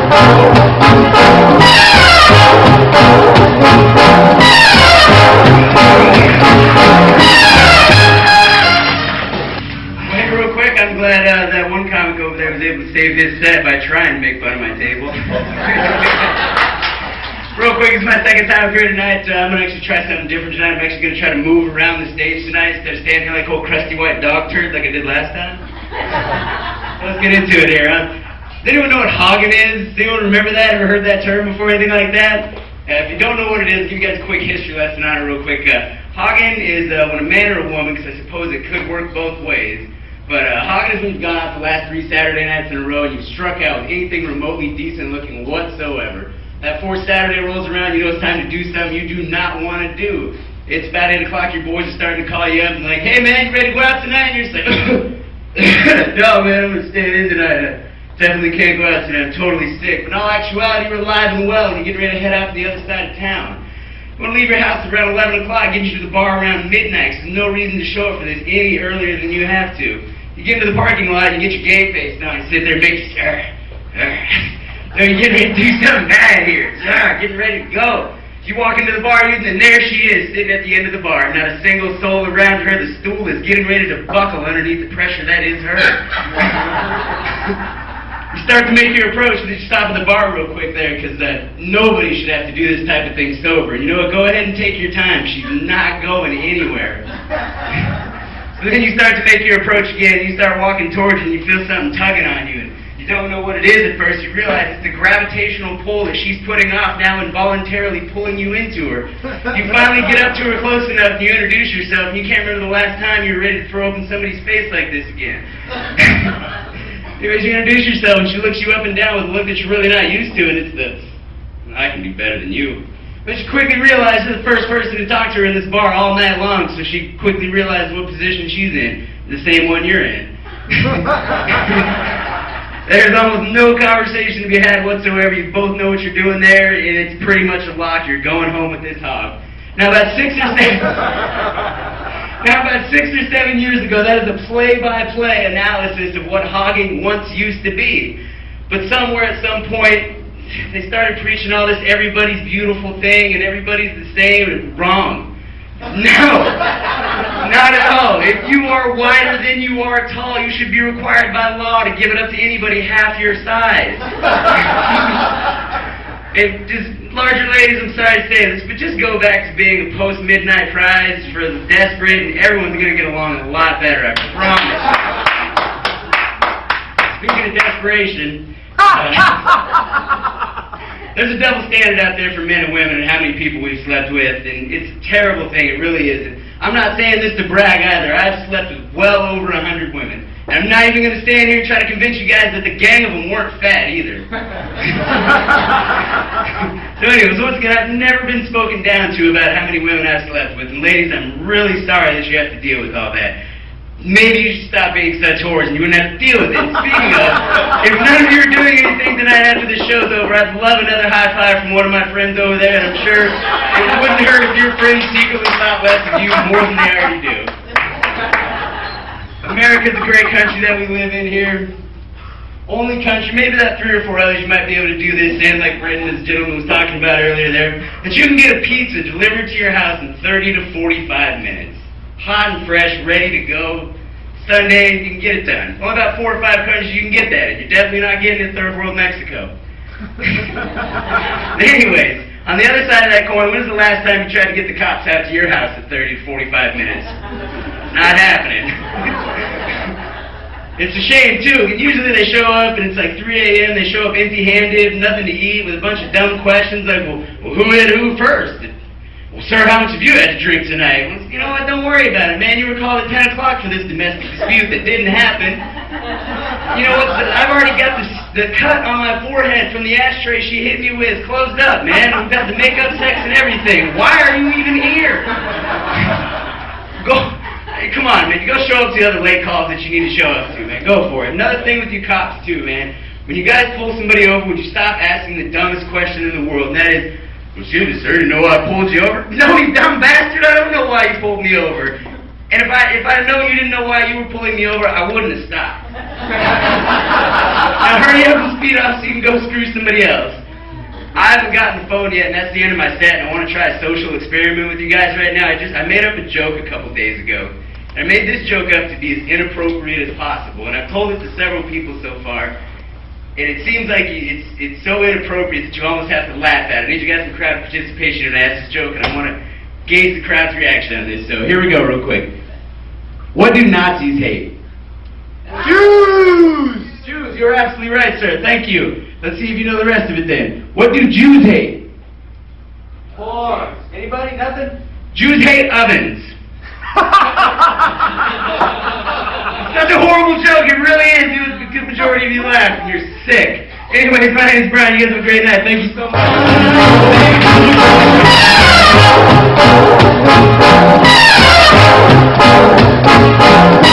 Real quick, I'm glad that one comic over there was able to save his set by trying to make fun of my table. Real quick, it's my second time here tonight. I'm going to actually try something different tonight. I'm actually going to try to move around the stage tonight instead of standing here like old crusty white dog turd like I did last time. Let's get into it here, huh? Does anyone know what hogging is? Does anyone remember that? Ever heard that term before, anything like that? If you don't know what it is, I'll give you guys a quick history lesson on it real quick. Hogging is when a man or a woman, because I suppose it could work both ways, but hogging is when you've gone out the last 3 Saturday nights in a row and you've struck out with anything remotely decent looking whatsoever. That 4th Saturday rolls around, you know it's time to do something you do not want to do. It's about 8 o'clock, your boys are starting to call you up and like, hey man, you ready to go out tonight? And you're just like, no man, I'm going to stay in tonight. I definitely can't go out tonight, I'm totally sick. But in all actuality, you're alive and well and you're getting ready to head out to the other side of town. You want to leave your house around 11 o'clock, get you to the bar around midnight, so there's no reason to show up for this any earlier than you have to. You get into the parking lot, you get your game face on, you sit there and make you no, you're getting ready to do something bad here. Getting ready to go. You walk into the bar, and there she is, sitting at the end of the bar. Not a single soul around her. The stool is getting ready to buckle underneath the pressure that is her. You start to make your approach, and then you stop at the bar real quick there, because nobody should have to do this type of thing sober. You know what? Go ahead and take your time. She's not going anywhere. So then you start to make your approach again. You start walking towards her, and you feel something tugging on you. Don't know what it is at first. You realize it's the gravitational pull that she's putting off now involuntarily pulling you into her. You finally get up to her close enough and you introduce yourself and you can't remember the last time you were ready to throw open somebody's face like this again. Anyways, you introduce yourself and she looks you up and down with a look that you're really not used to, and it's I can do better than you. But she quickly realizes the first person to talk to her in this bar all night long, so she quickly realizes what position she's in, the same one you're in. There's almost no conversation to be had whatsoever. You both know what you're doing there, and it's pretty much a lock. You're going home with this hog. Now, about 6 or 7 years ago, that is a play-by-play analysis of what hogging once used to be. But somewhere at some point, they started preaching all this everybody's beautiful thing, and everybody's the same, and wrong. No, not at all. If you are wider than you are tall, you should be required by law to give it up to anybody half your size. And just larger ladies, I'm sorry to say this, but just go back to being a post-midnight prize for the desperate, and everyone's going to get along a lot better, I promise. Speaking of desperation, there's a double standard out there for men and women and how many people we've slept with, and it's a terrible thing, it really is. And I'm not saying this to brag either. I've slept with well over 100 women. And I'm not even going to stand here and try to convince you guys that the gang of them weren't fat either. So anyways, once again, I've never been spoken down to about how many women I've slept with. And ladies, I'm really sorry that you have to deal with all that. Maybe you should stop being such whores and you wouldn't have to deal with it. Speaking of, if none of you are doing anything tonight after the show's over, I'd love another high five from one of my friends over there, and I'm sure it wouldn't hurt if your friends secretly thought less of you more than they already do. America's a great country that we live in here. Only country, maybe that 3 or 4 others you might be able to do this in, like Britain, this gentleman was talking about earlier there, that you can get a pizza delivered to your house in 30 to 45 minutes. Hot and fresh, ready to go. Sunday, you can get it done. Only about 4 or 5 countries you can get that, and you're definitely not getting it in third world Mexico. Anyways, on the other side of that coin, when was the last time you tried to get the cops out to your house at 30 to 45 minutes? Not happening. It's a shame, too. Usually they show up, and it's like 3 a.m., they show up empty-handed, nothing to eat, with a bunch of dumb questions like, well who hit who first? Well, sir, how much have you had to drink tonight? Well, you know what, don't worry about it, man. You were called at 10 o'clock for this domestic dispute that didn't happen. You know what, I've already got the cut on my forehead from the ashtray she hit me with closed up, man. We've got the makeup sex and everything. Why are you even here? Hey, come on, man. You go show up to the other late calls that you need to show up to, man. Go for it. Another thing with you cops, too, man. When you guys pull somebody over, would you stop asking the dumbest question in the world, and that is, well, excuse me, sir, you know why I pulled you over? No, you dumb bastard, I don't know why you pulled me over. And if I know you didn't know why you were pulling me over, I wouldn't have stopped. Now hurry up and speed off so you can go screw somebody else. I haven't gotten the phone yet, and that's the end of my set, and I want to try a social experiment with you guys right now. I made up a joke a couple days ago. And I made this joke up to be as inappropriate as possible, and I've told it to several people so far, and it seems like it's so inappropriate that you almost have to laugh at it. I need you guys some crowd participation when I ask this joke, and I want to gauge the crowd's reaction on this. So here we go real quick. What do Nazis hate? Jews! Jews, you're absolutely right, sir. Thank you. Let's see if you know the rest of it then. What do Jews hate? Whores. Anybody? Nothing? Jews hate ovens. It's such a horrible joke. It really is. It was the good majority of you laughed, and you're sick. Anyways, my name is Brian. You guys have a great night. Thank you so much.